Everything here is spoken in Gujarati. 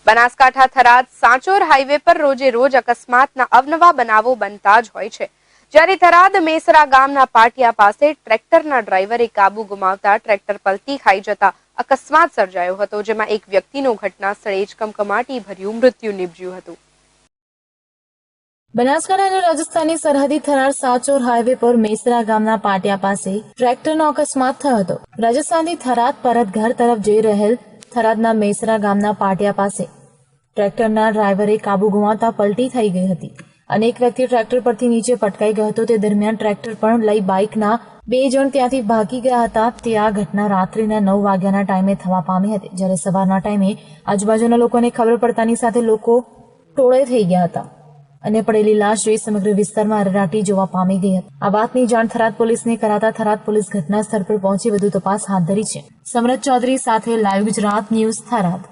બનાસકાંઠા થરાદ સાંચોર હાઈવે પર રોજે રોજ અકસ્માતના અવનવા બનાવો બનતા જ હોય છે। જ્યારે થરાદ મેસરા ગામના પાટિયા પાસે ટ્રેક્ટરના ડ્રાઈવરે કાબુ ગુમાવતા ટ્રેક્ટર પલટી ખાઈ જતા અકસ્માત સર્જાયો હતો, જેમાં એક વ્યક્તિનું ઘટના સ્થળે જ કમકમાટી ભર્યું મૃત્યુ નીપજ્યું હતું। બનાસકાંઠા અને રાજસ્થાનની સરહદી થરાદ સાંચોર હાઈવે પર મેસરા ગામના પાટિયા પાસે ટ્રેક્ટરનો અકસ્માત થયો હતો। રાજસ્થાનથી થરાદ પરત ઘર તરફ જઈ રહેલ થરાદના મેસરા ગામના પાટિયા પાસે ટ્રેક્ટરના ડ્રાઈવરે કાબુ ગુમાવતા પલટી થઈ ગઈ હતી અને એક વ્યક્તિ ટ્રેક્ટર પરથી નીચે પટકાઈ ગયો હતો। તે દરમિયાન ટ્રેક્ટર પણ લઈ બાઇકના 2 જણ ત્યાંથી ભાગી ગયા હતા। તે આ ઘટના રાત્રિના 9 વાગ્યાના ટાઈમે થવા પામી હતી, જ્યારે સવારના ટાઈમે આજુબાજુના લોકોને ખબર પડતાની સાથે લોકો ટોળે થઈ ગયા હતા અને પડેલી લાશ જોઈ સમગ્ર વિસ્તારમાં અરેરાટી જોવા પામી ગઈ હતી। આ વાતની જાણ થરાદ પોલીસને કરાતા થરાદ પોલીસ ઘટના સ્થળ પર પહોંચી વધુ તપાસ હાથ ધરી છે। સમરત ચૌધરી સાથે લાઈવ ગુજરાત ન્યૂઝ થરાદ।